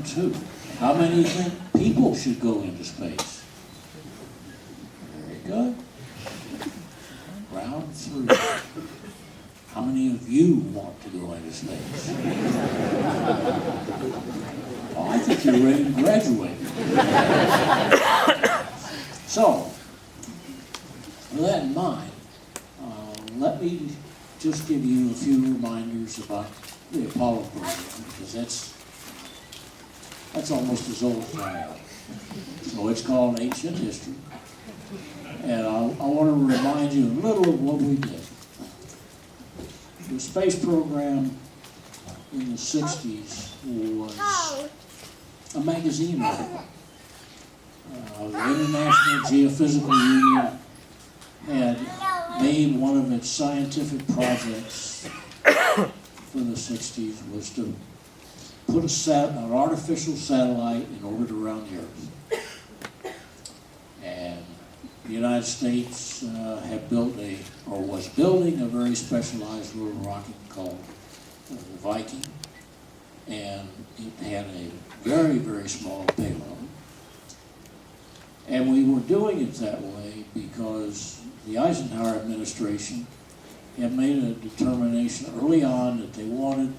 round 2. How many think people should go into space? Very good. Round 3. How many of you want to go into space? Oh, I think you're ready to graduate. So, with that in mind, let me just give you a few reminders about the Apollo program, because that's almost as old as I am. So it's called Ancient History. And I want to remind you a little of what we did. The space program in the 60s was a magazine article. The International Geophysical Union had made one of its scientific projects for the 60s was to put an artificial satellite in orbit around the Earth. And the United States had built was building a very specialized little rocket called the Viking. And it had a very, very small payload. And we were doing it that way because the Eisenhower administration had made a determination early on that they wanted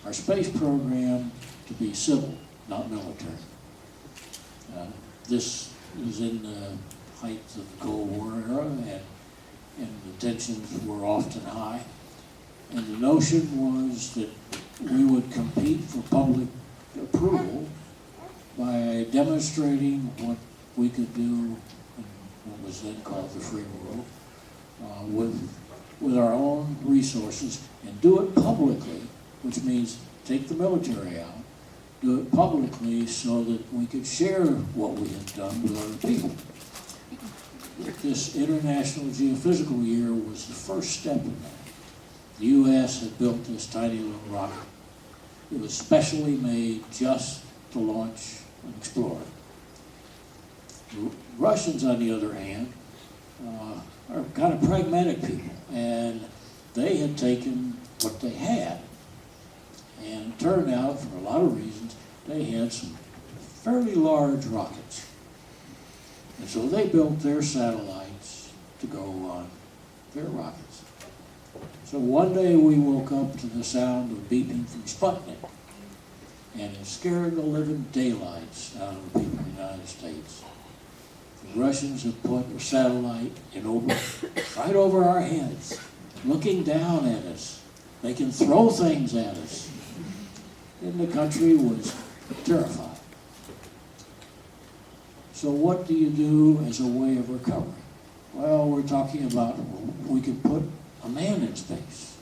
our space program to be civil, not military. This was in the height of the Cold War era, and the tensions were often high. And the notion was that we would compete for public approval by demonstrating what we could do in what was then called the free world with our own resources, and do it publicly, which means take the military out, do it publicly so that we could share what we had done with other people. This International Geophysical Year was the first step in that. The U.S. had built this tiny little rocket. It was specially made just to launch and explore. The Russians, on the other hand, are kind of pragmatic people, and they had taken what they had. And it turned out, for a lot of reasons, they had some fairly large rockets. And so they built their satellites to go on their rockets. So one day we woke up to the sound of beeping from Sputnik, and it scared the living daylights out of the people in the United States. The Russians had put a satellite right over our heads, looking down at us. They can throw things at us. And the country was terrified. So what do you do as a way of recovery? Well, we're talking about we could put a man in space.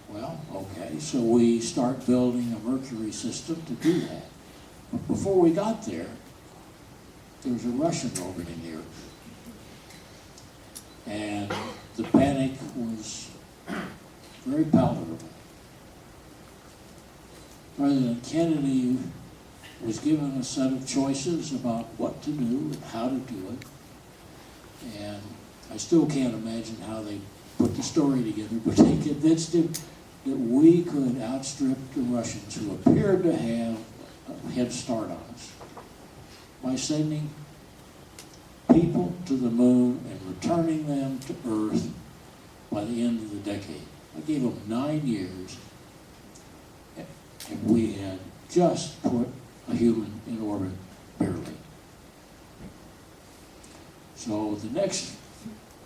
Well, okay, so we start building a Mercury system to do that. But before we got there was a Russian orbiting the Earth. And the panic was very palatable. President Kennedy was given a set of choices about what to do and how to do it. And I still can't imagine how they put the story together, but they convinced him that we could outstrip the Russians, who appeared to have a head start on us, by sending people to the moon and returning them to Earth by the end of the decade. I gave them 9 years, and we had just put a human in orbit, barely. So the next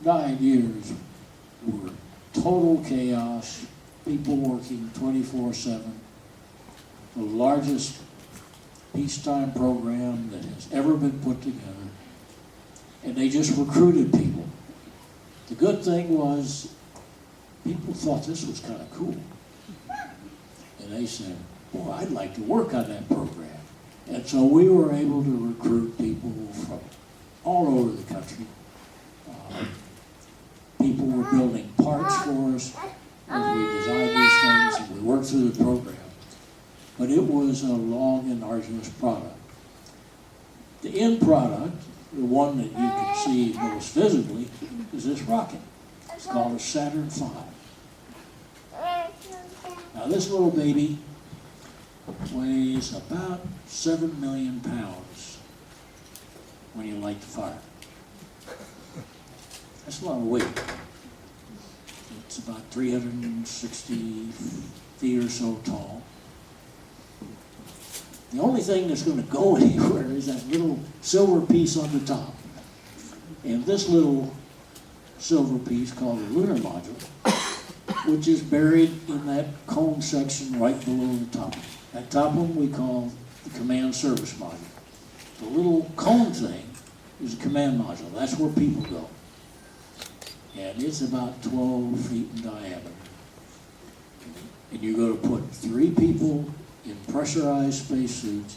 9 years were total chaos, people working 24/7, the largest peacetime program that has ever been put together, and they just recruited people. The good thing was people thought this was kind of cool, and they said, "Boy, I'd like to work on that program." And so we were able to recruit people from all over the country. People were building parts for us as we designed these things, and we worked through the program. But it was a long and arduous product. The end product, the one that you can see most visibly, is this rocket. It's called a Saturn V. Now this little baby weighs about 7 million pounds when you light the fire. That's a lot of weight. It's about 360 feet or so tall. The only thing that's going to go anywhere is that little silver piece on the top. And this little silver piece called the lunar module, which is buried in that cone section right below the top. That top one we call the command service module. The little cone thing is a command module. That's where people go. And it's about 12 feet in diameter. And you're going to put 3 people in pressurized spacesuits,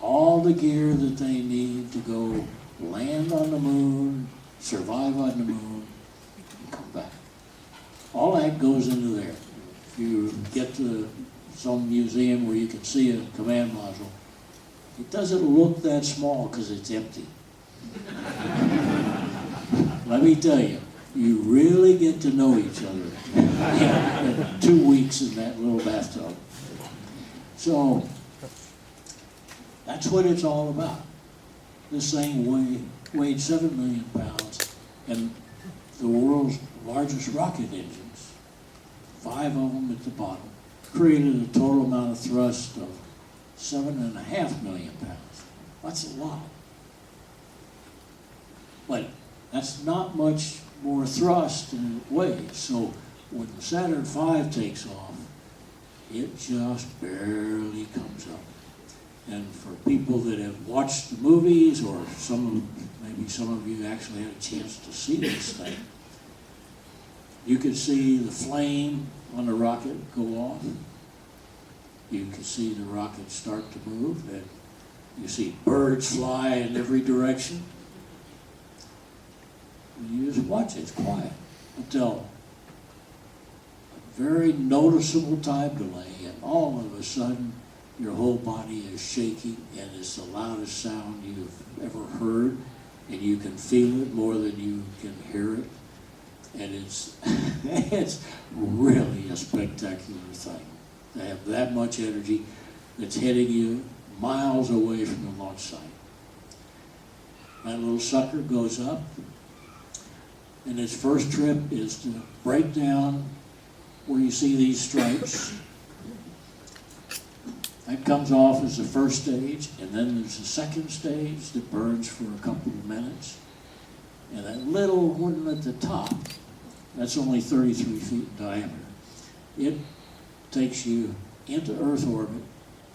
all the gear that they need to go land on the moon, survive on the moon, and come back. All that goes into there. If you get to some museum where you can see a command module, it doesn't look that small because it's empty. Let me tell you, you really get to know each other in 2 weeks in that little bathtub. So that's what it's all about. This thing weighed 7 million pounds, and the world's largest rocket engines, 5 of them at the bottom, created a total amount of thrust of 7.5 million pounds. That's a lot. But that's not much more thrust than it weighs. So when the Saturn V takes off, it just barely comes up. And for people that have watched the movies, or maybe some of you actually had a chance to see this thing, you could see the flame on the rocket go off. You can see the rocket start to move, and you see birds fly in every direction. And you just watch it, it's quiet until a very noticeable time delay, and all of a sudden your whole body is shaking, and it's the loudest sound you've ever heard, and you can feel it more than you can hear it. And it's it's really a spectacular thing to have that much energy that's hitting you miles away from the launch site. That little sucker goes up, and its first trip is to break down where you see these stripes. That comes off as the first stage, and then there's a second stage that burns for a couple of minutes. And that little one at the top, that's only 33 feet in diameter. It takes you into Earth orbit,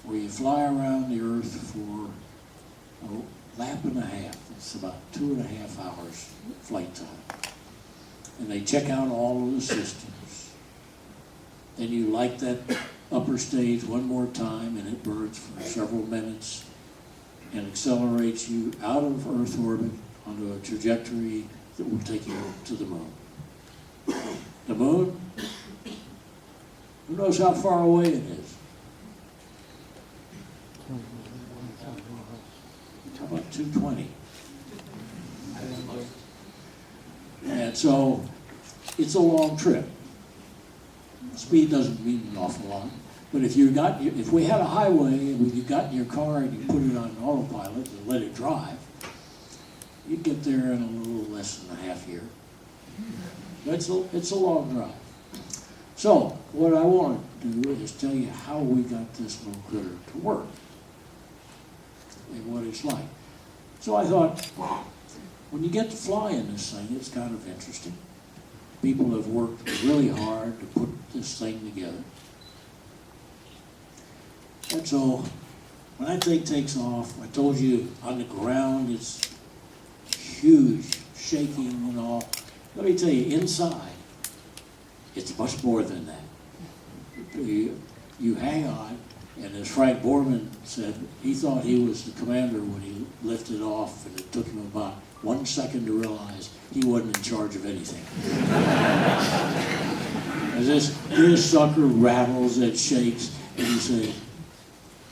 where you fly around the Earth for a lap and a half. It's about 2.5 hours flight time. And they check out all of the systems. Then you light that upper stage one more time, and it burns for several minutes and accelerates you out of Earth orbit onto a trajectory that will take you to the moon. The moon, who knows how far away it is? How about 220? And so it's a long trip. Speed doesn't mean an awful lot. But if we had a highway and you got in your car and you put it on autopilot and let it drive, you'd get there in a little less than a half year. It's a long drive. So what I want to do is tell you how we got this little critter to work and what it's like. So I thought, when you get to fly in this thing, it's kind of interesting. People have worked really hard to put this thing together. And so when that thing takes off, I told you on the ground it's huge, shaking and all. Let me tell you, inside, it's much more than that. You hang on, and as Frank Borman said, he thought he was the commander when he lifted off, and it took him about 1 second to realize he wasn't in charge of anything. As this sucker rattles, it shakes, and you say,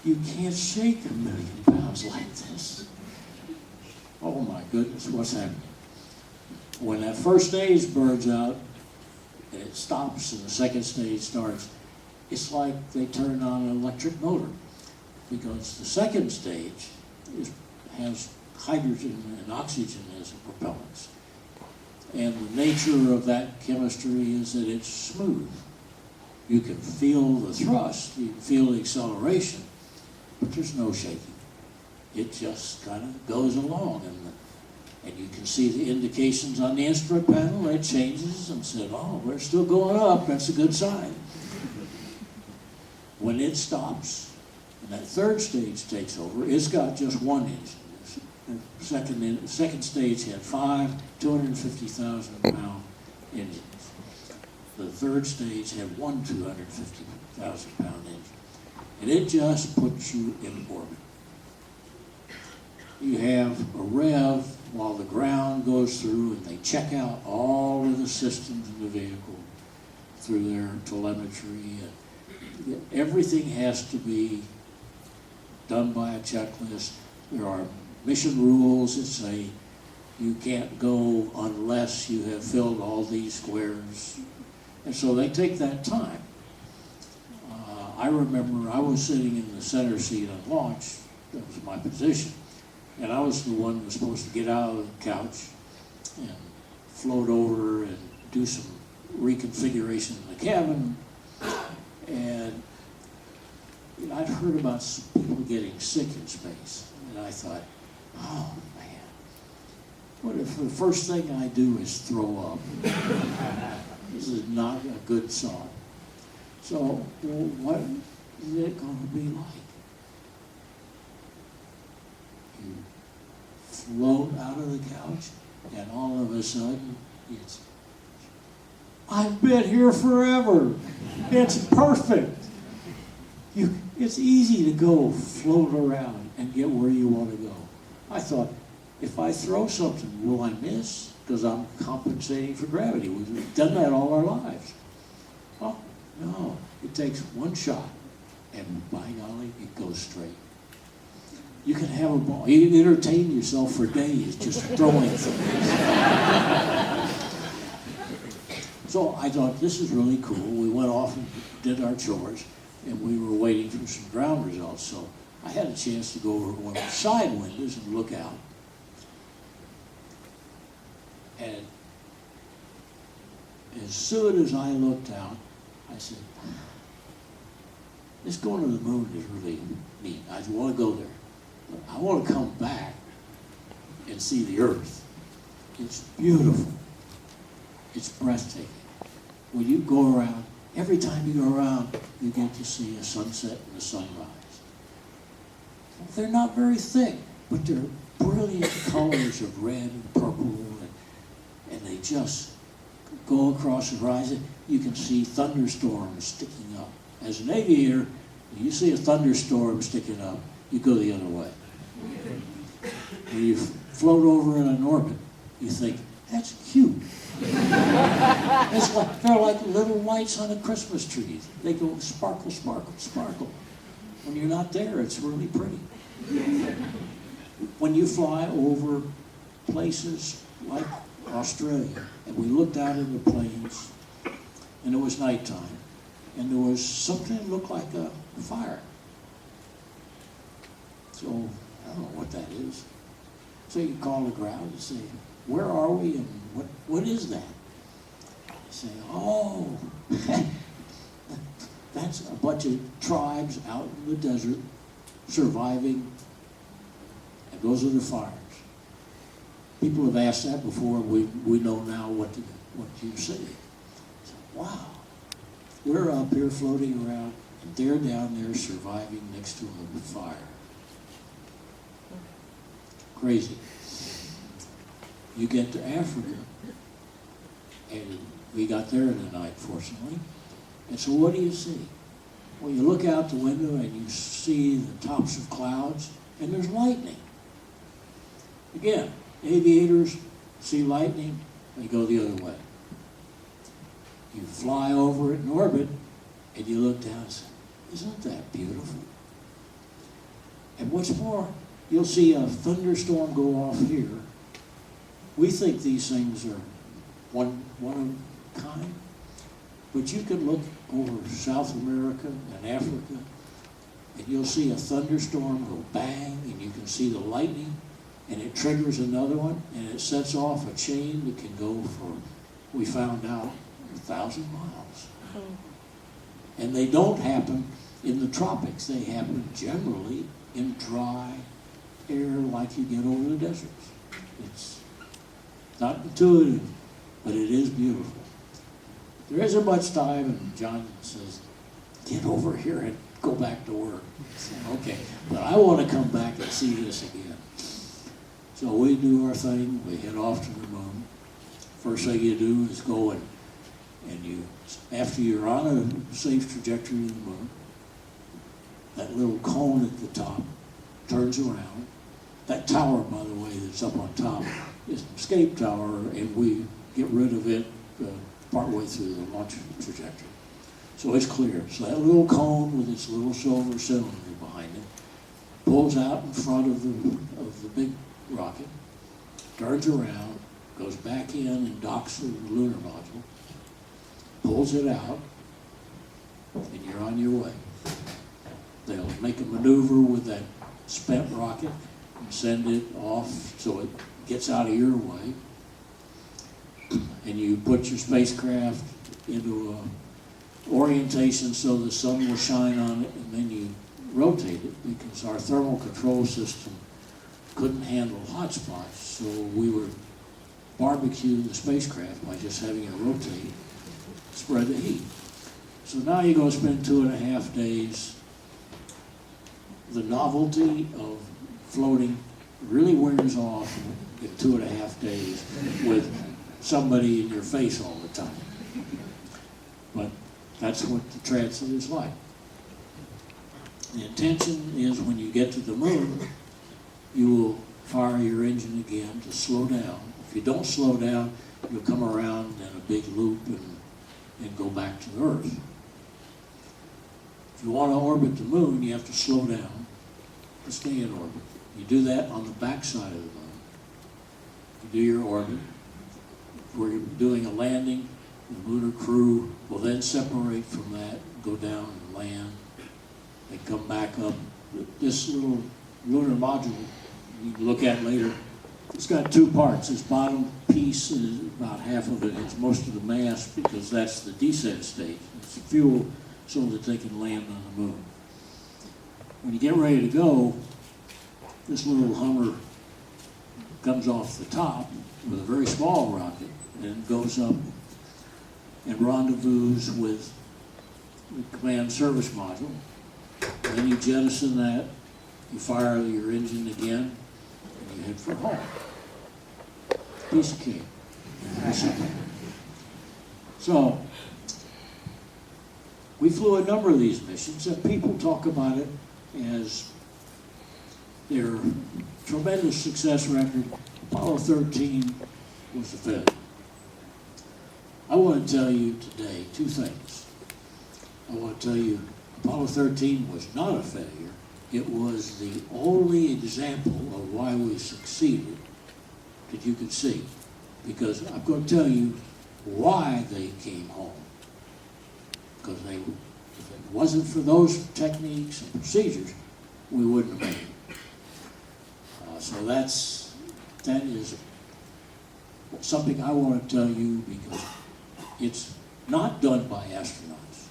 you can't shake 1 million pounds like this. Oh my goodness, what's happening? When that first stage burns out, and it stops, and the second stage starts, it's like they turned on an electric motor. because the second stage has hydrogen and oxygen as propellants. And the nature of that chemistry is that it's smooth. You can feel the thrust, you can feel the acceleration, but there's no shaking. It just kind of goes along, and you can see the indications on the instrument panel. It changes and said, oh, we're still going up. That's a good sign. When it stops, and that third stage takes over, it's got just one engine. The second stage had 5 250,000-pound engines. The third stage had one 250,000-pound engine. And it just puts you in orbit. You have a rev while the ground goes through, and they check out all of the systems in the vehicle through their telemetry. And everything has to be done by a checklist. There are mission rules that say you can't go unless you have filled all these squares. And so they take that time. I remember I was sitting in the center seat on launch. That was my position. And I was the one who was supposed to get out of the couch and float over and do some reconfiguration in the cabin. And I'd heard about people getting sick in space. And I thought, oh man, what if the first thing I do is throw up? This is not a good sign. So, what is it going to be like? You float out of the couch, and all of a sudden, I've been here forever. It's perfect. It's easy to go float around and get where you want to go. I thought, if I throw something, will I miss? Because I'm compensating for gravity. We've done that all our lives. Oh, no. It takes one shot, and by golly, it goes straight. You can have a ball. You can entertain yourself for days just throwing things. So I thought, this is really cool. We went off and did our chores, and we were waiting for some ground results. So I had a chance to go over one of the side windows and look out. And as soon as I looked out, I said, this going to the moon is really neat. I want to go there. But I want to come back and see the Earth. It's beautiful. It's breathtaking. When you go around, every time you go around, you get to see a sunset and a sunrise. They're not very thick, but they're brilliant colors of red and purple, and they just go across the horizon. You can see thunderstorms sticking up. As an aviator, when you see a thunderstorm sticking up, you go the other way. When you float over in an orbit, you think, that's cute. They're like little lights on a Christmas tree. They go sparkle, sparkle, sparkle. When you're not there, it's really pretty. When you fly over places like Australia, and we looked out in the plains, and it was nighttime, and there was something that looked like a fire. So, I don't know what that is. So you call the ground and say, where are we, and what is that? They say, oh, that's a bunch of tribes out in the desert surviving, and those are the fires. People have asked that before. We know now what you say. So, wow, we're up here floating around, and they're down there surviving next to a fire. Crazy. You get to Africa, and we got there in the night, fortunately. And so what do you see? Well, you look out the window and you see the tops of clouds, and there's lightning. Again, aviators see lightning, they go the other way. You fly over it in orbit, and you look down and say, isn't that beautiful? And what's more, you'll see a thunderstorm go off here. We think these things are one of a kind, but you can look over South America and Africa, and you'll see a thunderstorm go bang, and you can see the lightning, and it triggers another one, and it sets off a chain that can go for, we found out, 1,000 miles. And they don't happen in the tropics. They happen generally in dry air like you get over the deserts. It's not intuitive, but it is beautiful. There isn't much time, and John says, get over here and go back to work. I said, okay, but I want to come back and see this again. So we do our thing, we head off to the moon. First thing you do is go and you, after you're on a safe trajectory to the moon, that little cone at the top turns around. That tower, by the way, that's up on top is an escape tower, and we get rid of it partway through the launch trajectory. So it's clear. So that little cone with its little silver cylinder behind it pulls out in front of the big rocket, turns around, goes back in and docks with the lunar module, pulls it out, and you're on your way. They'll make a maneuver with that spent rocket and send it off so it gets out of your way. And you put your spacecraft into a orientation so the sun will shine on it, and then you rotate it because our thermal control system couldn't handle hot spots, so we would barbecue the spacecraft by just having it rotate, spread the heat. So now you're going to spend 2.5 days. The novelty of floating really wears off in 2.5 days with somebody in your face all the time. But that's what the transit is like. The intention is when you get to the moon, you will fire your engine again to slow down. If you don't slow down, you'll come around in a big loop and go back to the Earth. If you want to orbit the moon, you have to slow down to stay in orbit. You do that on the backside of the moon. You do your orbit. Where you're doing a landing, the lunar crew will then separate from that, go down and land. They come back up. This little lunar module you can look at later, it's got two parts. This bottom piece is about half of it. It's most of the mass because that's the descent stage. It's fuel so that they can land on the moon. When you get ready to go, this little Hummer comes off the top with a very small rocket and goes up and rendezvous with the command service module. And then you jettison that, you fire your engine again, and you head for home. Piece of cake. So, we flew a number of these missions, and people talk about it as their tremendous success record. Apollo 13 was a failure. I want to tell you today two things. I want to tell you Apollo 13 was not a failure. It was the only example of why we succeeded that you could see. Because I'm going to tell you why they came home. Because if it wasn't for those techniques and procedures, we wouldn't have made it. So that is something I want to tell you because it's not done by astronauts.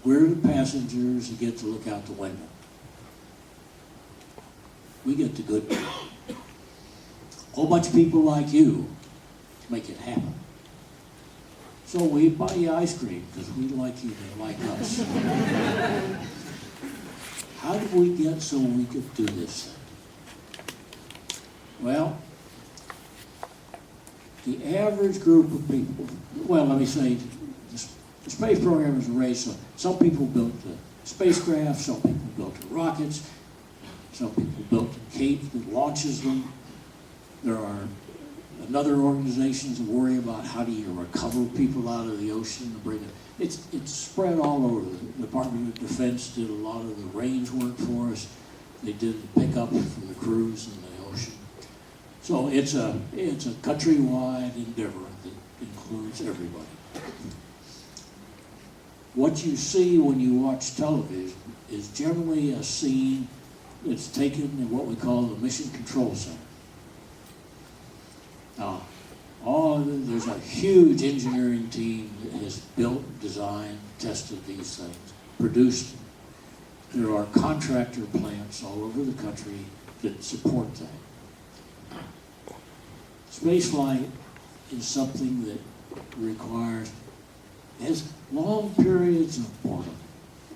We're the passengers who get to look out the window. We get the good part. A whole bunch of people like you make it happen. So we buy you ice cream because we like you to like us. How did we get so we could do this thing? Well, the average group of people, well, let me say, the space program is a race. So some people built the spacecraft, some people built the rockets, some people built the cape that launches them. There are another organizations that worry about how do you recover people out of the ocean and bring it. It's spread all over. The Department of Defense did a lot of the range work for us. They did the pickup for the crews in the ocean. So it's a countrywide endeavor that includes everybody. What you see when you watch television is generally a scene that's taken in what we call the Mission Control Center. Now, there's a huge engineering team that has built, designed, tested these things, produced them. There are contractor plants all over the country that support that. Spaceflight is something that has long periods of boredom,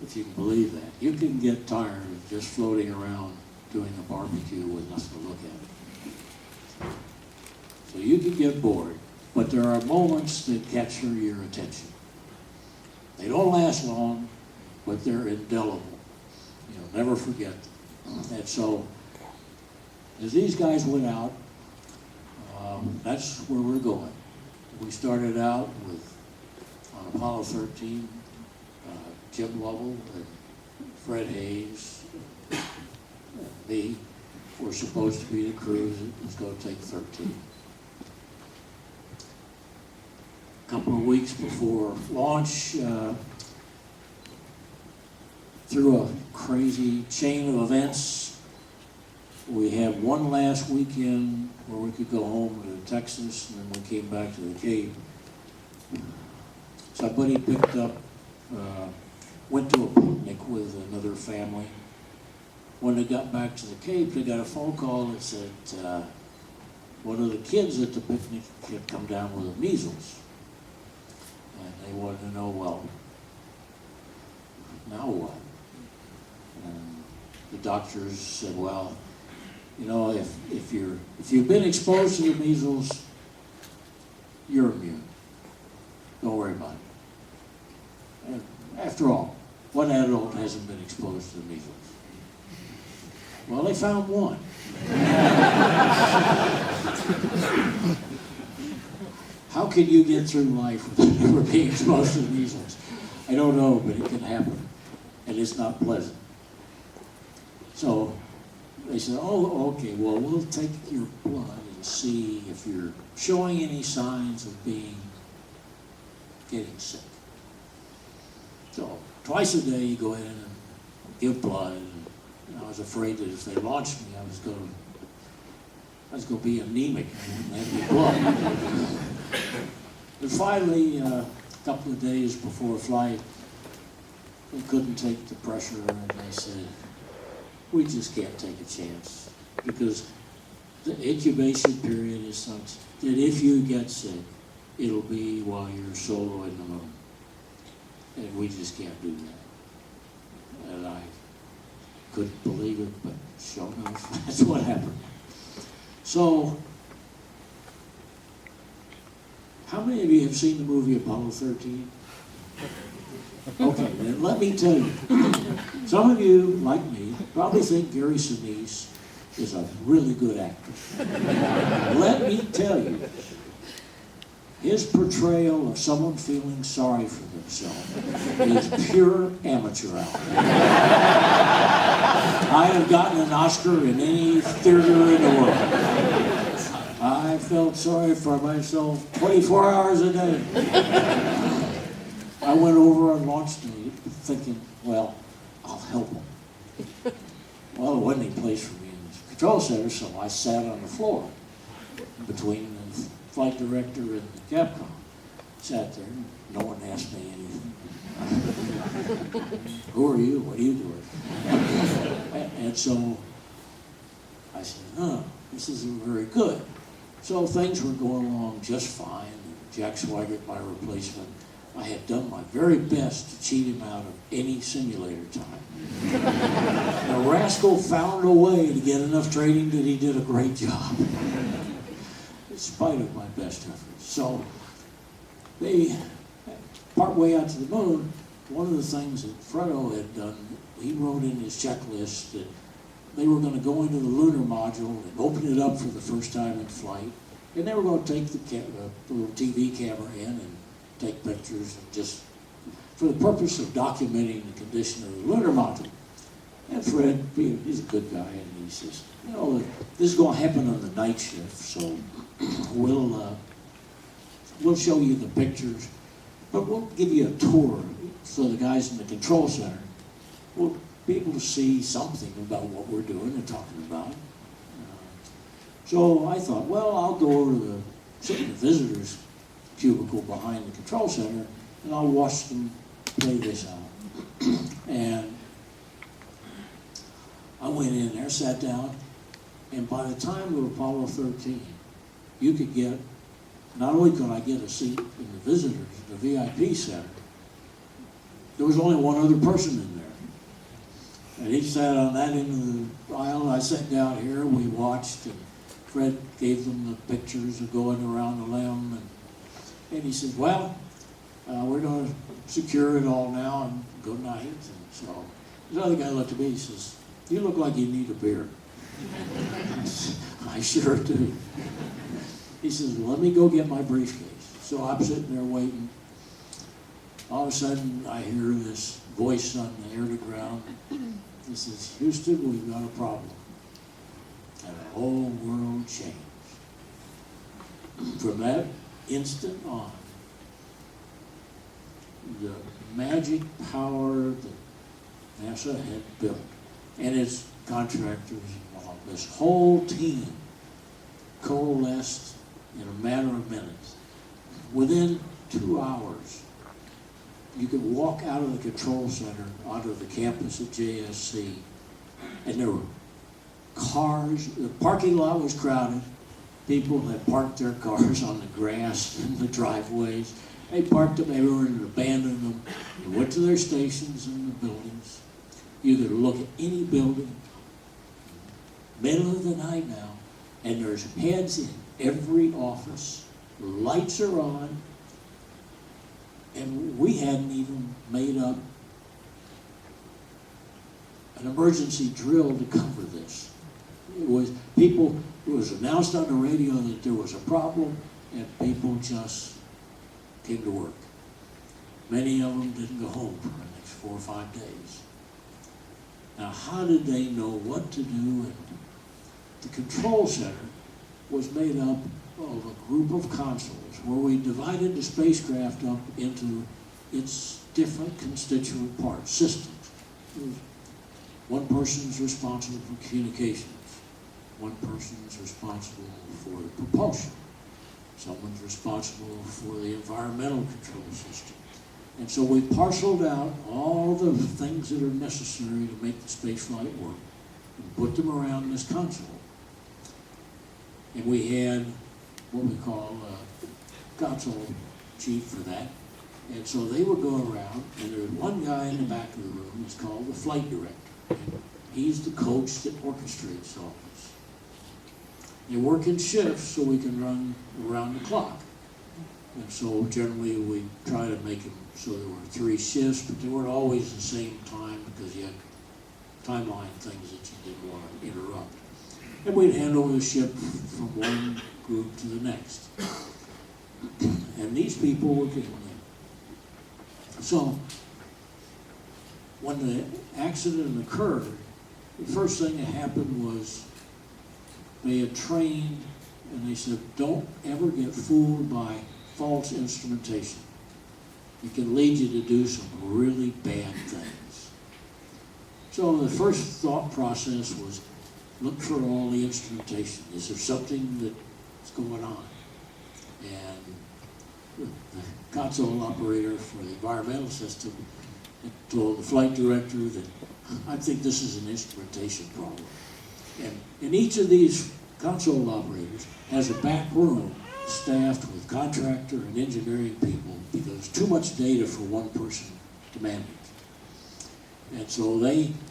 if you can believe that. You can get tired of just floating around doing a barbecue with nothing to look at. So you can get bored, but there are moments that capture your attention. They don't last long, but they're indelible. You'll never forget them. And so, as these guys went out, that's where we're going. We started out on Apollo 13, Jim Lovell and Fred Hayes and me were supposed to be the crew that was going to take 13. A couple of weeks before launch, through a crazy chain of events, we had one last weekend where we could go home to Texas, and then we came back to the Cape. So my buddy picked up, went to a picnic with another family. When they got back to the Cape, they got a phone call that said one of the kids at the picnic had come down with the measles. And they wanted to know, well, now what? And the doctors said, well, if you've been exposed to the measles, you're immune. Don't worry about it. And after all, what adult hasn't been exposed to the measles? Well, they found one. How can you get through life without ever being exposed to the measles? I don't know, but it can happen, and it's not pleasant. So they said, oh, okay, well, we'll take your blood and see if you're showing any signs of getting sick. So twice a day you go in and give blood, and I was afraid that if they launched me, I was going to be anemic and wouldn't have any blood. But finally, a couple of days before flight, they couldn't take the pressure, and they said, we just can't take a chance, because the incubation period is such that if you get sick, it'll be while you're solo in the moon. And we just can't do that. And I couldn't believe it, but sure enough, that's what happened. So, how many of you have seen the movie Apollo 13? Okay, then let me tell you. Some of you, like me, probably think Gary Sinise is a really good actor. Let me tell you, his portrayal of someone feeling sorry for themselves is pure amateur hour. I have gotten an Oscar in any theater in the world. I felt sorry for myself 24 hours a day. I went over on launch day thinking, well, I'll help him. Well, there wasn't any place for me in the control center, so I sat on the floor between the flight director and the Capcom. Sat there, and no one asked me anything. Who are you? What are you doing? And so I said, oh, this isn't very good. So things were going along just fine. Jack Swigert, my replacement, I had done my very best to cheat him out of any simulator time. The rascal found a way to get enough training that he did a great job, in spite of my best efforts. So they, partway out to the moon, one of the things that Fredo had done, he wrote in his checklist that they were going to go into the lunar module and open it up for the first time in flight, and they were going to take the little TV camera in and take pictures, and just for the purpose of documenting the condition of the lunar module. And Fred, he's a good guy, and he says, this is going to happen on the night shift, so we'll show you the pictures, But we'll give you a tour so the guys in the control center will be able to see something about what we're doing and talking about. So I thought, well, I'll go over to sit in the visitors cubicle behind the control center and I'll watch them play this out. And I went in there, sat down, and by the time of Apollo 13, you could get, not only could I get a seat in the visitors, the VIP center, there was only one other person in there. And he sat on that end of the aisle, and I sat down here, we watched, and Fred gave them the pictures of going around the limb, and he said, well, we're going to secure it all now, and good night. And so this other guy looked at me, he says, you look like you need a beer. I sure do. He says, well, let me go get my briefcase. So I'm sitting there waiting. All of a sudden, I hear this voice on the air to ground. He says, Houston, we've got a problem. And the whole world changed. From that instant on, the magic power that NASA had built and its contractors involved, this whole team coalesced in a matter of minutes. Within 2 hours, you could walk out of the control center onto the campus at JSC, and there were cars. The parking lot was crowded. People had parked their cars on the grass in the driveways. They parked them everywhere and abandoned them. They went to their stations in the buildings. You could look at any building, middle of the night now, and there's heads in every office. Lights are on. And we hadn't even made up an emergency drill to cover this. It was announced on the radio that there was a problem, and people just came to work. Many of them didn't go home for the next 4 or 5 days. Now, how did they know what to do? And the control center was made up of a group of consoles where we divided the spacecraft up into its different constituent parts, systems. One person's responsible for communications. One person's responsible for the propulsion. Someone's responsible for the environmental control system. And so we parceled out all the things that are necessary to make the spaceflight work and put them around this console. And we had what we call a console chief for that. And so they would go around, and there was one guy in the back of the room who's called the flight director. He's the coach that orchestrates all this. They work in shifts so we can run around the clock. And so generally we try to make them so there were 3 shifts, but they weren't always the same time because you had timeline things that you didn't want to interrupt. And we'd hand over the ship from one group to the next. And these people were getting in. So when the accident occurred, the first thing that happened was they had trained, and they said, don't ever get fooled by false instrumentation. It can lead you to do some really bad things. So the first thought process was, look for all the instrumentation. Is there something that's going on? And the console operator for the environmental system told the flight director that, I think this is an instrumentation problem. And each of these console operators has a back room staffed with contractor and engineering people because there's too much data for one person to manage. And so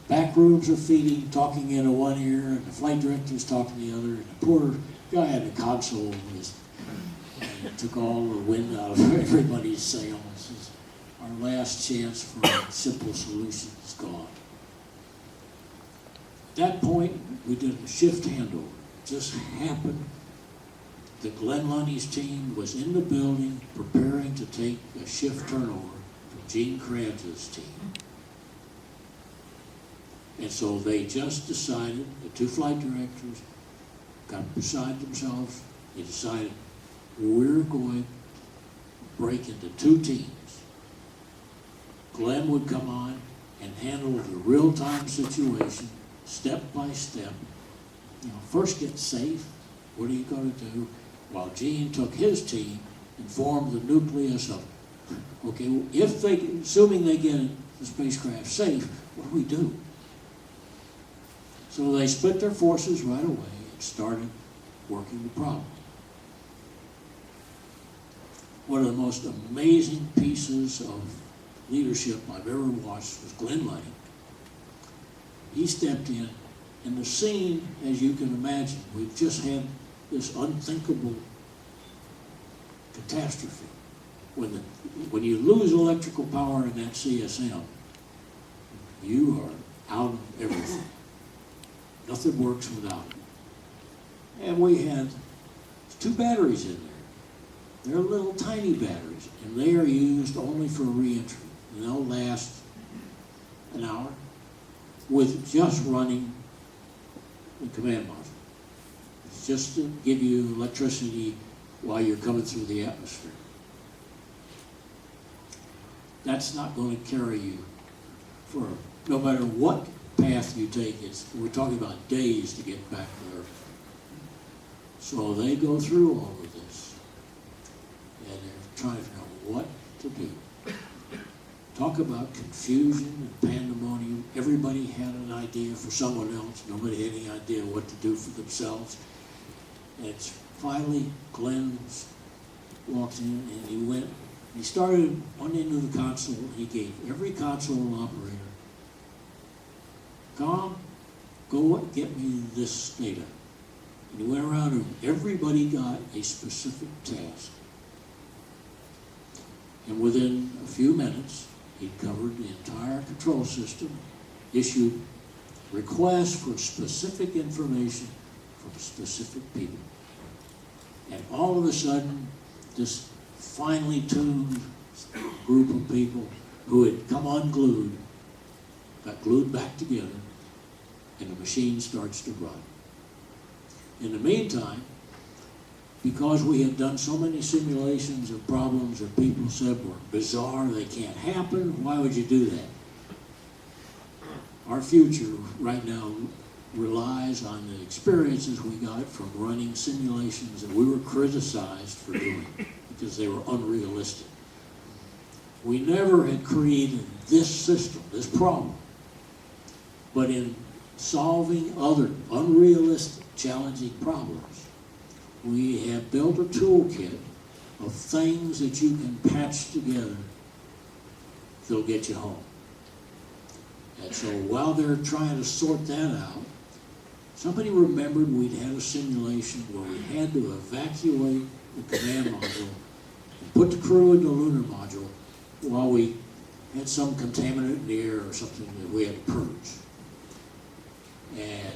back rooms are feeding, talking into one ear, and the flight director's talking to the other, and the poor guy at the console took all the wind out of everybody's sails. Our last chance for a simple solution is gone. At that point, we did a shift handover. It just happened that Glenn Lundy's team was in the building preparing to take a shift turnover from Gene Kranz's team. And so they just decided, the 2 flight directors got beside themselves, they decided we're going break into two teams. Glenn would come on and handle the real-time situation, step by step. You know, first get safe. What are you going to do? While Gene took his team and formed the nucleus of, okay, if they, assuming they get the spacecraft safe, what do we do? So they split their forces right away and started working the problem. One of the most amazing pieces of leadership I've ever watched was Glenn Lang. He stepped in, and the scene, as you can imagine, we've just had this unthinkable catastrophe. When you lose electrical power in that CSM, you are out of everything. Nothing works without it. And we had 2 batteries in there. They're little tiny batteries, and they are used only for re-entry. And they'll last an hour with just running the command module. It's just to give you electricity while you're coming through the atmosphere. That's not going to carry you for, no matter what path you take, we're talking about days to get back to Earth. So they go through all of this, and they're trying to figure out what to do. Talk about confusion and pandemonium. Everybody had an idea for someone else. Nobody had any idea what to do for themselves. And it's finally Glenn walked in, and he started one end of the console. He gave every console operator, "Com, go get me this data." And he went around and everybody got a specific task. And within a few minutes, he covered the entire control system, issued requests for specific information from specific people. And all of a sudden, this finely tuned group of people who had come unglued got glued back together, and the machine starts to run. In the meantime, because we had done so many simulations of problems that people said were bizarre, they can't happen, why would you do that? Our future right now relies on the experiences we got from running simulations that we were criticized for doing because they were unrealistic. We never had created this system, this problem, but in solving other unrealistic, challenging problems, we have built a toolkit of things that you can patch together that'll get you home. And so while they're trying to sort that out, somebody remembered we'd had a simulation where we had to evacuate the command module and put the crew in the lunar module while we had some contaminant in the air or something that we had to purge. And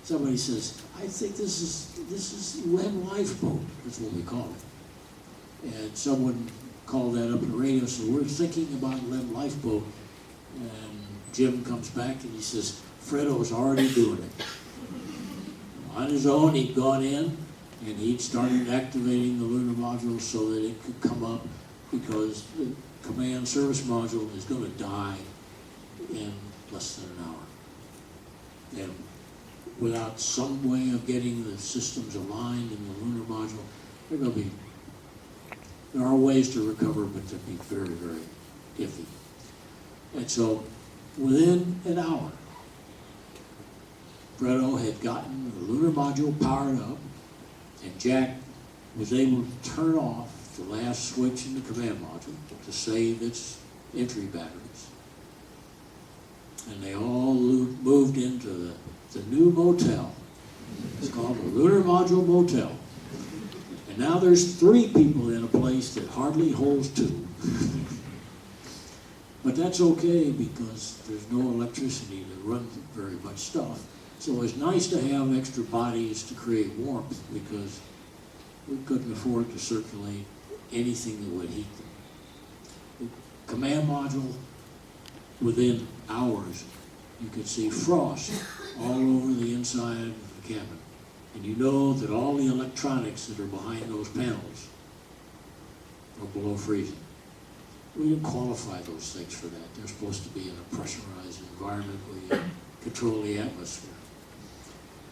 somebody says, "I think this is lead lifeboat." That's what we call it. And someone called that up on the radio, so we're thinking about lead lifeboat. And Jim comes back and he says, "Fredo's already doing it." On his own, he'd gone in and he'd started activating the lunar module so that it could come up, because the command service module is going to die in less than an hour. And without some way of getting the systems aligned in the lunar module, there are ways to recover, but they'd be very, very iffy. And so within an hour, Fredo had gotten the lunar module powered up, and Jack was able to turn off the last switch in the command module to save its entry batteries. And they all moved into the new motel. It's called the Lunar Module Motel. And now there's 3 people in a place that hardly holds 2. But that's okay, because there's no electricity to run very much stuff. So it's nice to have extra bodies to create warmth, because we couldn't afford to circulate anything that would heat them. The command module, within hours, you could see frost all over the inside of the cabin. And you know that all the electronics that are behind those panels or below freezing. We didn't qualify those things for that. They're supposed to be in a pressurized environment where you control the atmosphere.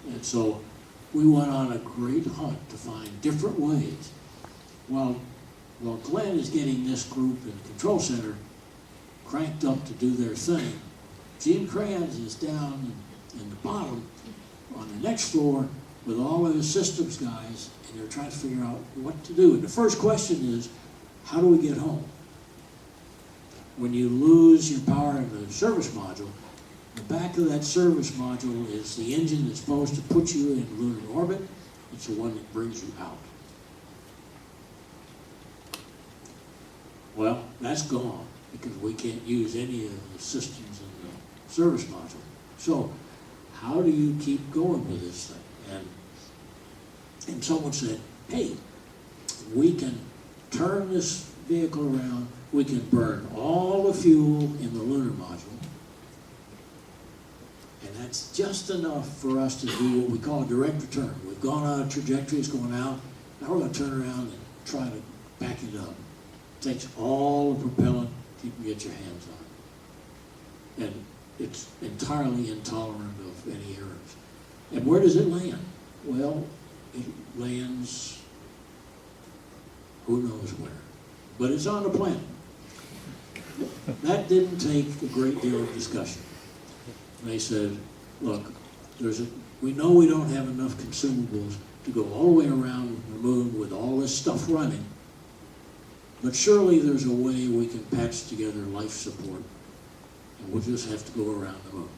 And so we went on a great hunt to find different ways. While Glenn is getting this group in the control center cranked up to do their thing, Gene Kranz is down in the bottom on the next floor with all of his systems guys, and they're trying to figure out what to do. And the first question is, how do we get home? When you lose your power in the service module, the back of that service module is the engine that's supposed to put you in lunar orbit. It's the one that brings you out. Well, that's gone because we can't use any of the systems in the service module. So how do you keep going with this thing? And someone said, hey, we can turn this vehicle around. We can burn all the fuel in the lunar module. And that's just enough for us to do what we call a direct return. We've gone on a trajectory, it's going out. Now we're going to turn around and try to back it up. It takes all the propellant you can get your hands on. And it's entirely intolerant of any errors. And where does it land? Well, it lands who knows where. But it's on the planet. That didn't take a great deal of discussion. They said, look, we know we don't have enough consumables to go all the way around the moon with all this stuff running, but surely there's a way we can patch together life support, and we'll just have to go around the moon.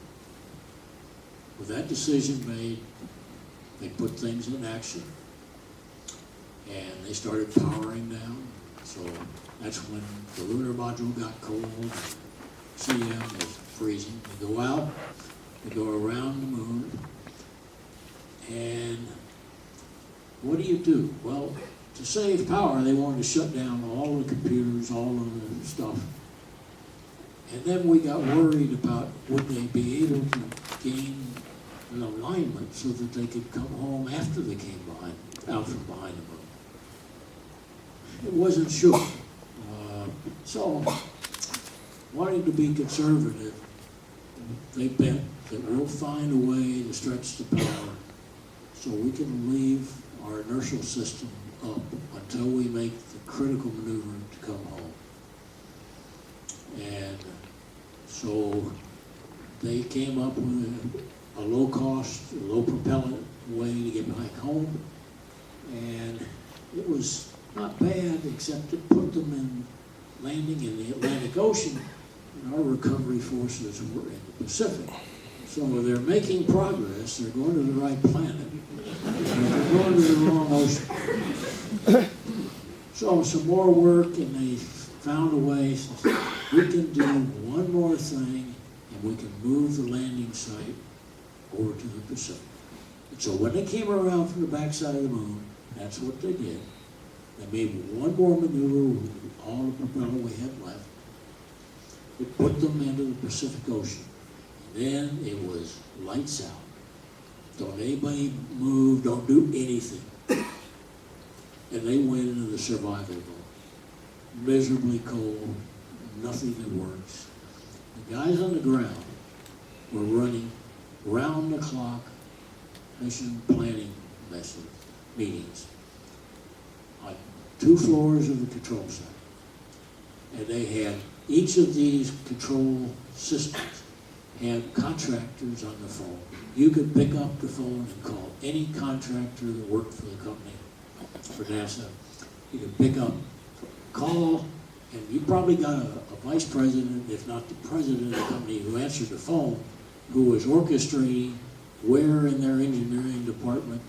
With that decision made, they put things in action, and they started powering down. So that's when the lunar module got cold, CM was freezing. They go out, they go around the moon, and what do? Well, to save power, they wanted to shut down all the computers, all of the stuff. And then we got worried about would they be able to gain an alignment so that they could come home after they came out from behind the moon. It wasn't sure. So, wanting to be conservative, they bet that we'll find a way to stretch the power so we can leave our inertial system up until we make the critical maneuver to come home. And so they came up with a low-cost, low-propellant way to get back home, and it was not bad, except it put them in landing in the Atlantic Ocean, and our recovery forces were in the Pacific. So they're making progress, they're going to the right planet, but they're going to the wrong ocean. So some more work, and they found a way, we can do one more thing, and we can move the landing site over to the Pacific. And so when they came around from the backside of the moon, that's what they did. They made one more maneuver with all the propellant we had left. It put them into the Pacific Ocean. And then it was lights out. Don't anybody move, don't do anything. And they went into the survival mode. Miserably cold, nothing that works. The guys on the ground were running round-the-clock mission planning meetings on 2 floors of the control center. And they had, each of these control systems had contractors on the phone. You could pick up the phone and call any contractor that worked for the company, for NASA. You could pick up, call, and you probably got a vice president, if not the president of the company, who answered the phone, who was orchestrating where in their engineering department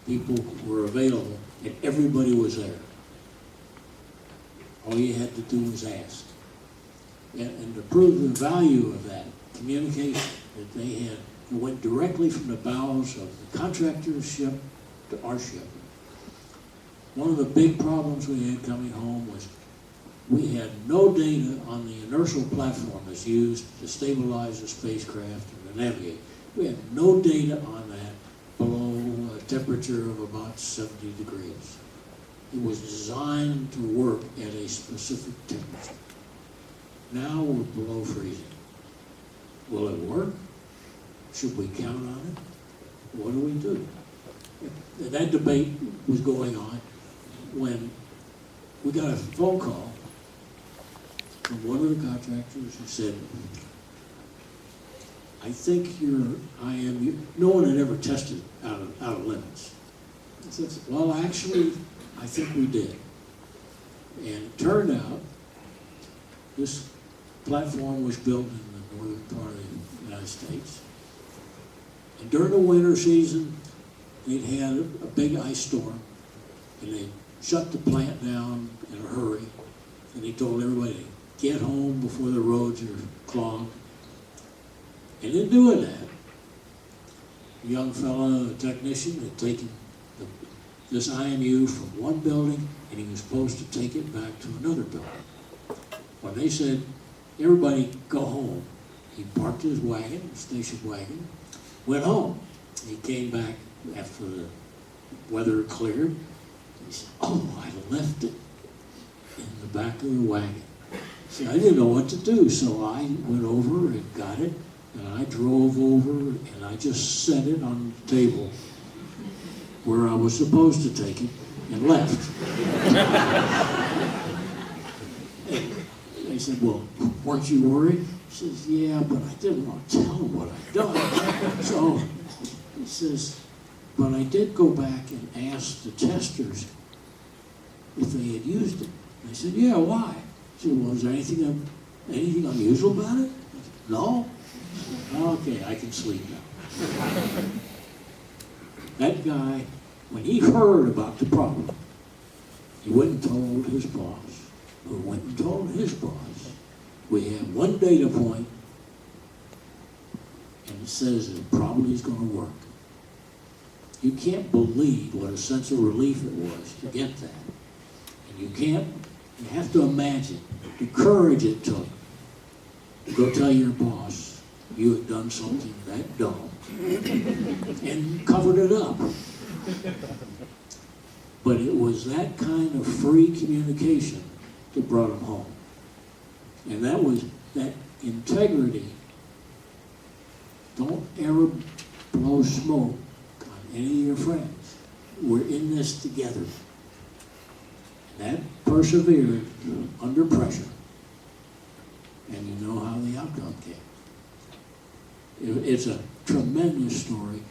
people were available, and everybody was there. All you had to do was ask. And to prove the value of that communication that they had, it went directly from the bows of the contractor's ship to our ship. One of the big problems we had coming home was we had no data on the inertial platform that's used to stabilize the spacecraft and the Navigator. We had no data on that below a temperature of about 70 degrees. It was designed to work at a specific temperature. Now we're below freezing. Will it work? Should we count on it? What do we do? That debate was going on when we got a phone call from one of the contractors who said, I think your IMU, no one had ever tested out of limits. I said, well, actually, I think we did. And it turned out this platform was built in the northern part of the United States. And during the winter season, they'd had a big ice storm, and they shut the plant down in a hurry, and they told everybody to get home before the roads are clogged. And in doing that, a young fellow, a technician, had taken this IMU from one building, and he was supposed to take it back to another building. When they said, everybody go home, he parked his wagon, station wagon, went home. He came back after the weather cleared. He said, oh, I left it in the back of the wagon. See, I didn't know what to do, so I went over and got it, and I drove over, and I just set it on the table where I was supposed to take it, and left. And they said, well, weren't you worried? He says, yeah, but I didn't want to tell them what I'd done. So he says, but I did go back and ask the testers if they had used it. They said, yeah, why? He said, well, is there anything unusual about it? I said, no? Okay, I can sleep now. That guy, when he heard about the problem, he went and told his boss, who went and told his boss, we have one data point, and it says it probably is going to work. You can't believe what a sense of relief it was to get that. And you have to imagine the courage it took to go tell your boss you had done something that dumb and covered it up. But it was that kind of free communication that brought him home. And that was that integrity. Don't ever blow smoke on any of your friends. We're in this together. And that persevered under pressure. And you know how the outcome came. It's a tremendous story.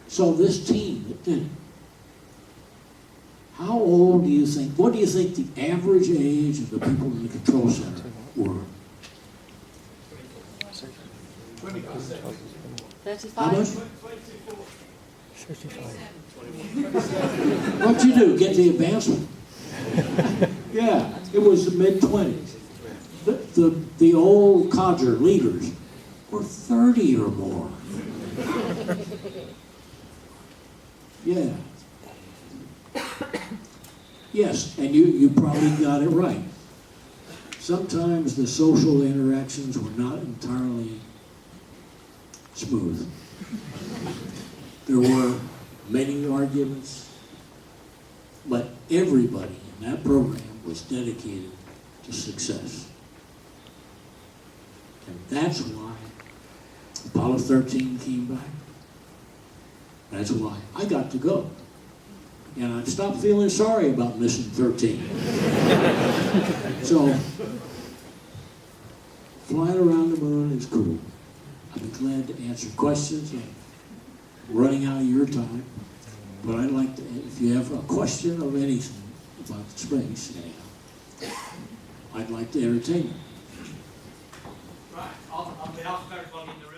So this team that did it, how old do you think, what do you think the average age of the people in the control center were? 35. How much? 35. What'd you do, get the advancement? Yeah, it was the mid-20s. The old codger leaders were 30 or more. Yeah. Yes, and you probably got it right. Sometimes the social interactions were not entirely smooth. There were many arguments, but everybody in that program was dedicated to success. And that's why Apollo 13 came back. That's why I got to go. And I stopped feeling sorry about missing 13. So, flying around the moon is cool. I'd be glad to answer questions. I'm running out of your time. But I'd like to, if you have a question of anything about space, anyhow, I'd like to entertain you. Right, on behalf of everybody in the